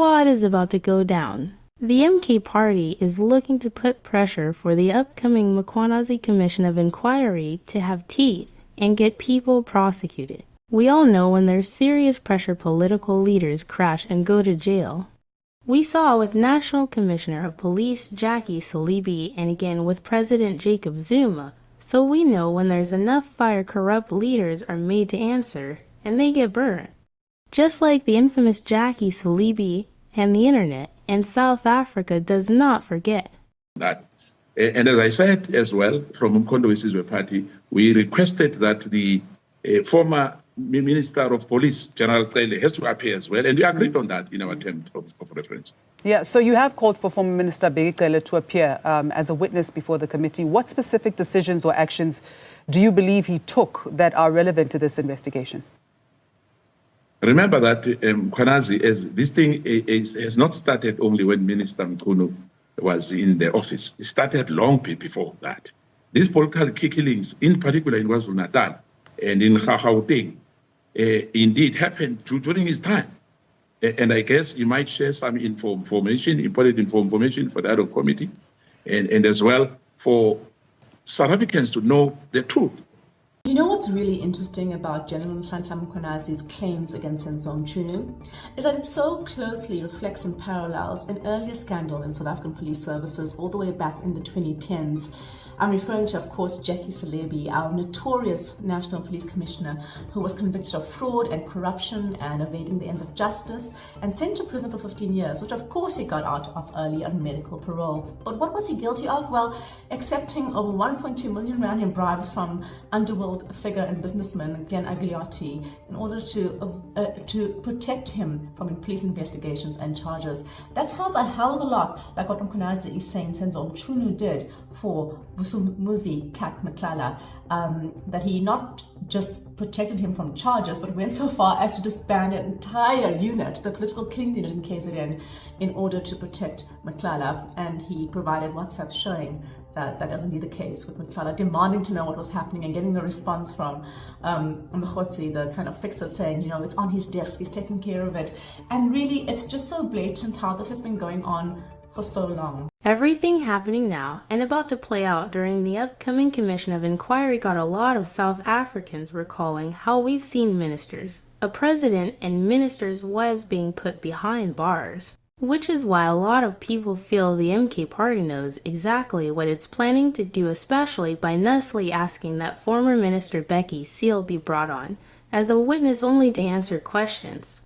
What is about to go down? The MK Party is looking to put pressure for the upcoming mkparty Commission of Inquiry to have teeth and get people prosecuted. We all know when there's serious pressure, political leaders crash and go to jail. We saw with National Commissioner of Police Bheki Cele and again with President Jacob Zuma, so we know when there's enough fire, corrupt leaders are made to answer and they get burned. Just like the infamous Bheki Cele and the internet, and South Africa does not forget. That. And as I said as well, from mkparty Party, we requested that the former Minister of Police, General Cele, has to appear as well, and we agreed on that in our term of reference. Yeah, so you have called for former Minister Bheki Cele to appear as a witness before the committee. What specific decisions or actions do you believe he took that are relevant to this investigation? Remember that this thing has not started only when Minister Mkhunu was in the office. It started long before that. These political killings, in particular in KwaZulu-Natal and in Gauteng, indeed happened during his time. And I guess you might share some information, important information for the ad hoc committee, and as well for South Africans to know the truth. You know what's really interesting about General Nhlanhla Mkhonazi's claims against Senzo Mchunu is that it so closely reflects and parallels an earlier scandal in South African police services all the way back in the 2010s. I'm referring to, of course, Bheki Cele, our notorious National Police Commissioner, who was convicted of fraud and corruption and evading the ends of justice and sent to prison for 15 years, which of course he got out of early on medical parole. But what was he guilty of? Well, accepting over 1.2 million rand in bribes from underworld figure and businessman Glenn Agliati in order to protect him from police investigations and charges. That sounds a hell of a lot like what Mkhonazi is saying Senzo Mchunu did for Muzi Kat Matlala, that he not just protected him from charges, but went so far as to disband an entire unit, the political killings unit in KZN, in order to protect Matlala. And he provided WhatsApp showing that that doesn't be the case, with Matlala demanding to know what was happening and getting a response from Mkhotsi, the kind of fixer, saying, you know, it's on his desk, he's taking care of it. And really, it's just so blatant how this has been going on for so long. Everything happening now and about to play out during the upcoming Commission of Inquiry got a lot of South Africans recalling how we've seen ministers, a president and ministers' wives being put behind bars. Which is why a lot of people feel the MK Party knows exactly what it's planning to do, especially by Nestle asking that former Minister Bheki Cele be brought on as a witness only to answer questions.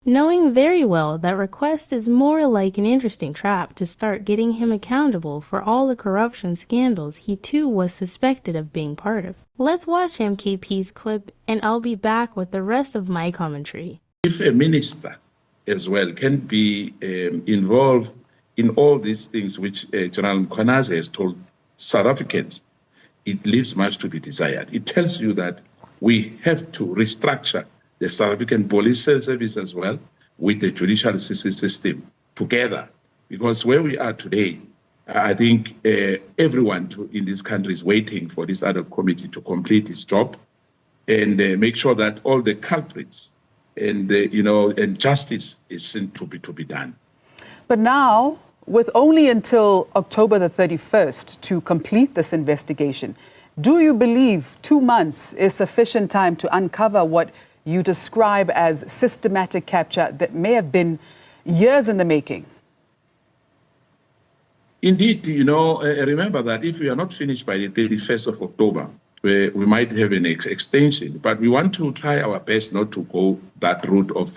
Knowing very well that request is more like an interesting trap to start getting him accountable for all the corruption scandals he too was suspected of being part of. Let's watch MKP's clip and I'll be back with the rest of my commentary. If a minister as well can be involved in all these things which General Mkhonazi has told South Africans, it leaves much to be desired. It tells you that we have to restructure the South African police service as well with the judicial system together. Because where we are today, I think everyone in this country is waiting for this ad hoc committee to complete its job and make sure that all the culprits and and justice is seen to be done. But now, with only until October the 31st to complete this investigation, do you believe 2 months is sufficient time to uncover what you describe as systematic capture that may have been years in the making? Indeed, remember that if we are not finished by the 31st of October, we might have an extension, but we want to try our best not to go that route of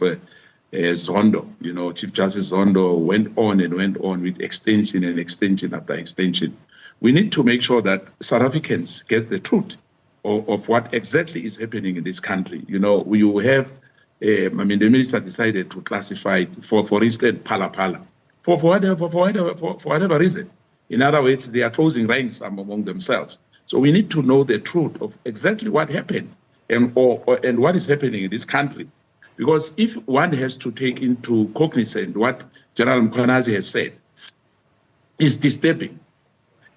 Zondo. Chief Justice Zondo went on with extension and extension after extension. We need to make sure that South Africans get the truth of what exactly is happening in this country. You have, the minister decided to classify it for instance, Phala for whatever reason. In other words, they are closing ranks among themselves. So we need to know the truth of exactly what happened and what is happening in this country. Because if one has to take into cognizance what General Mkhonazi has said, it's disturbing.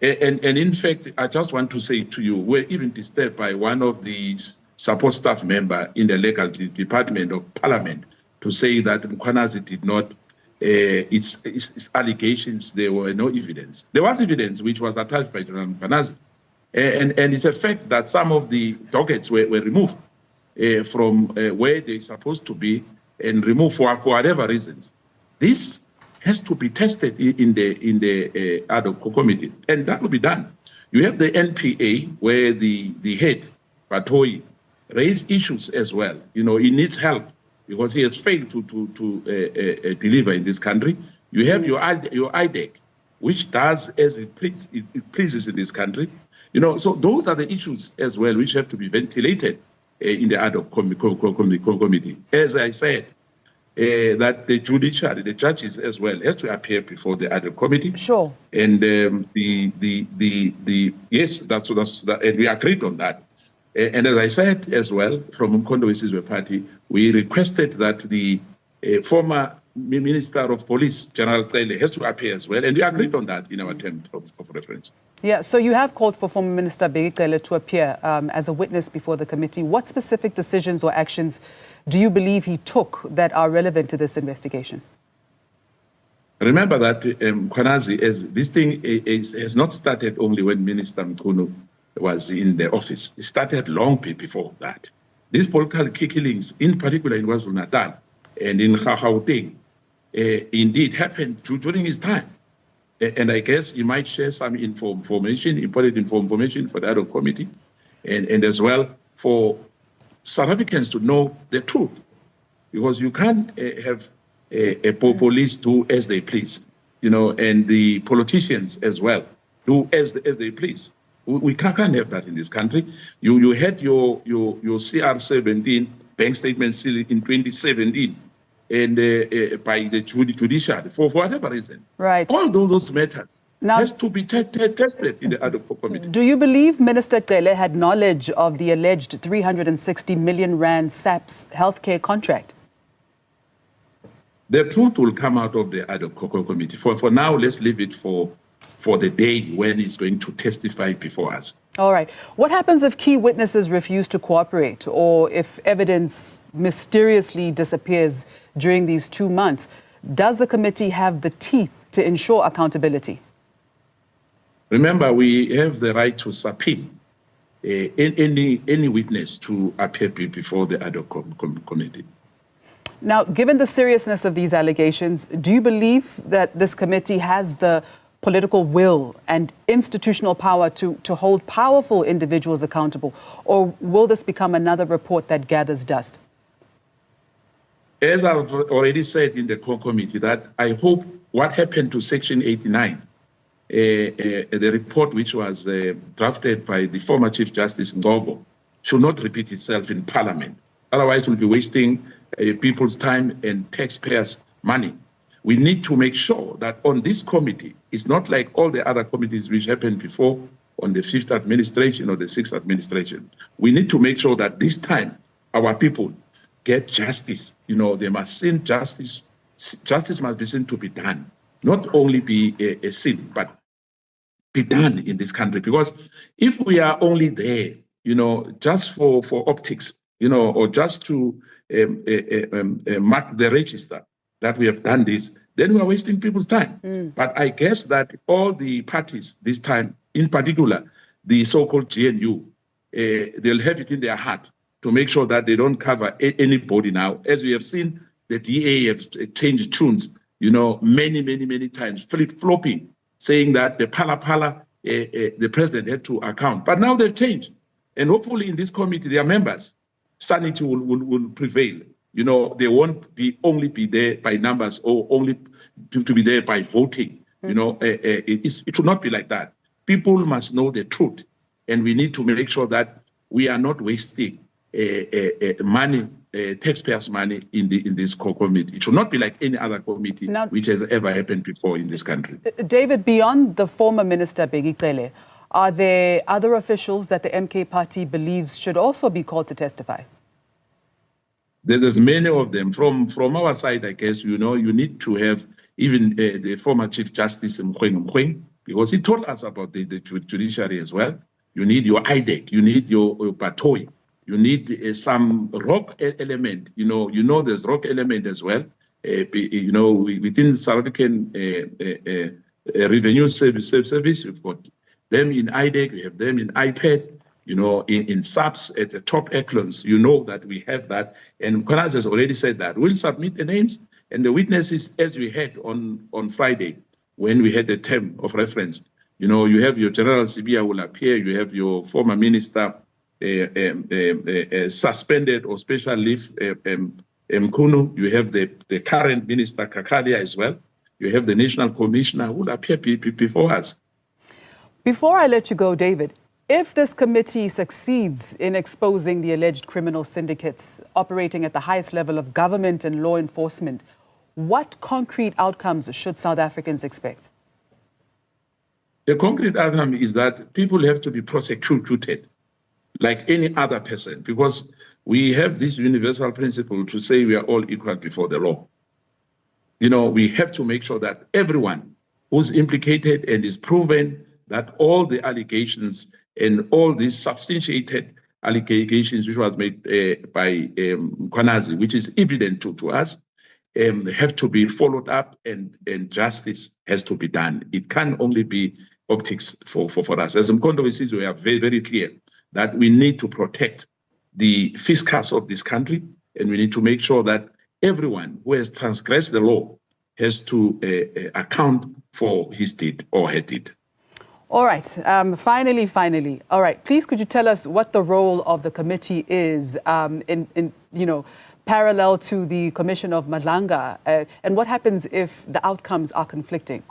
And in fact, I just want to say to you, we're even disturbed by one of the support staff member in the legal department of Parliament to say that Mkhonazi did not its allegations, there were no evidence. There was evidence which was attached by General Mkhwanazi. And it's a fact that some of the dockets were removed from where they're supposed to be and removed for whatever reasons. This has to be tested in the ad hoc committee, and that will be done. You have the NPA where the head, Batoi, raised issues as well. He needs help because he has failed to deliver in this country. You have your IDEC, which does as it pleases in this country. So those are the issues as well which have to be ventilated in the ad hoc committee. As I said, that the judiciary, the judges as well, has to appear before the ad hoc committee. Sure. And yes, that's and we agreed on that. And as I said as well, from Mkondo Sizwe Party, we requested that the former Minister of Police, General Cele, has to appear as well, and we agreed on that in our term of reference. Yeah, so you have called for former Minister Bheki Cele to appear as a witness before the committee. What specific decisions or actions do you believe he took that are relevant to this investigation? Remember that Mkhwanazi, this thing has not started only when Minister Mkhunu was in the office. It started long before that. These political killings, in particular in KwaZulu-Natal and in Gauteng, indeed happened during his time. And I guess he might share some information, important information for the ad hoc committee, and as well for South Africans to know the truth, because you can't have a police do as they please, and the politicians as well do as they please. We can't have that in this country. You had your CR17 bank statement sealed in 2017, and by the judiciary for whatever reason. Right. All those matters has to be tested in the ad hoc committee. Do you believe Minister Cele had knowledge of the alleged 360 million rand SAPS healthcare contract? The truth will come out of the ad hoc committee. For now, let's leave it for the day when he's going to testify before us. All right. What happens if key witnesses refuse to cooperate, or if evidence mysteriously disappears during these 2 months? Does the committee have the teeth to ensure accountability? Remember, we have the right to subpoena any witness to appear before the ad hoc committee. Now, given the seriousness of these allegations, do you believe that this committee has the political will and institutional power to hold powerful individuals accountable, or will this become another report that gathers dust? As I've already said in the core committee, that I hope what happened to Section 89, the report which was drafted by the former Chief Justice Ngogo, should not repeat itself in Parliament. Otherwise, we'll be wasting people's time and taxpayers' money. We need to make sure that on this committee, it's not like all the other committees which happened before on the 5th administration or the 6th administration. We need to make sure that this time our people get justice. They must see justice. Justice must be seen to be done, not only be a sin, but be done in this country. Because if we are only there, just for optics, or just to mark the register that we have done this, then we are wasting people's time. But I guess that all the parties this time, in particular, the so-called GNU, they'll have it in their heart to make sure that they don't cover anybody now. As we have seen, the DA have changed tunes, many times, flip-flopping, saying that the pala, the president had to account. But now they've changed. And hopefully in this committee, their members, sanity will prevail. They won't only be there by numbers or only to be there by voting. It should not be like that. People must know the truth. And we need to make sure that we are not wasting money, taxpayers' money in this core committee. It should not be like any other committee which has ever happened before in this country. David, beyond the former Minister Bheki Cele, are there other officials that the mkparty believes should also be called to testify? There's many of them. From our side, I guess, you need to have even the former Chief Justice Mkhweng, because he told us about the judiciary as well. You need your IDEC, you need your Batoi, you need some rock element. There's rock element as well. within South African revenue service, you've got them in IDEC, we have them in IPAD, in SAPS at the top echelons, that we have that. And Mkhwanazi has already said that. We'll submit the names and the witnesses as we had on Friday when we had the term of reference. You have your General Sibia will appear, you have your former minister suspended or special leave, Mkhunu, you have the current minister, Kakalia, as well. You have the national commissioner who will appear before us. Before I let you go, David, if this committee succeeds in exposing the alleged criminal syndicates operating at the highest level of government and law enforcement, what concrete outcomes should South Africans expect? The concrete outcome is that people have to be prosecuted like any other person, because we have this universal principle to say we are all equal before the law. We have to make sure that everyone who's implicated and is proven that all the allegations and all these substantiated allegations which was made by Mkhwanazi, which is evident to us, have to be followed up and justice has to be done. It can only be optics for us. As Mkhonto says, we are very, very clear that we need to protect the fiscus of this country, and we need to make sure that everyone who has transgressed the law has to account for his deed or her deed. All right. Finally. All right. Please, could you tell us what the role of the committee is in parallel to the Commission of Madlanga, and what happens if the outcomes are conflicting?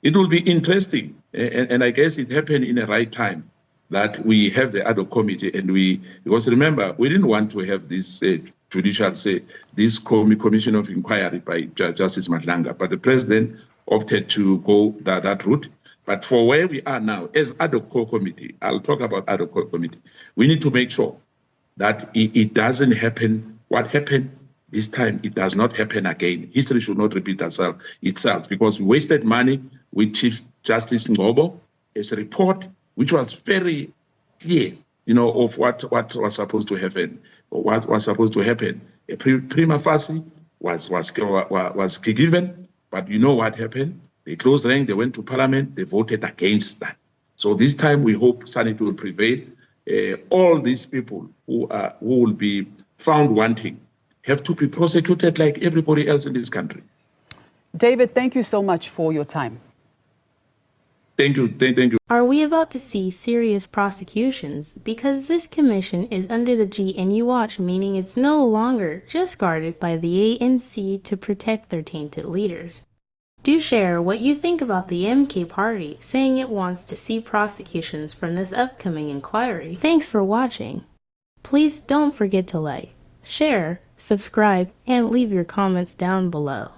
It will be interesting, and I guess it happened in the right time that we have the ad hoc committee, because remember, we didn't want to have this this commission of inquiry by Justice Madlanga, but the president opted to go that route. But for where we are now, as ad hoc committee, I'll talk about ad hoc committee, we need to make sure that it doesn't happen. What happened this time, it does not happen again. History should not repeat itself, because we wasted money with Chief Justice Ngobo, his report, which was very clear, of what was supposed to happen. A prima facie was given, but you know what happened? They closed rank, they went to Parliament, they voted against that. So this time we hope sanity will prevail. All these people who will be found wanting have to be prosecuted like everybody else in this country. David, thank you so much for your time. Thank you. Thank you. Are we about to see serious prosecutions? Because this commission is under the GNU Watch, meaning it's no longer just guarded by the ANC to protect their tainted leaders. Do share what you think about the mkparty saying it wants to see prosecutions from this upcoming inquiry. Thanks for watching. Please don't forget to like, share, subscribe, and leave your comments down below.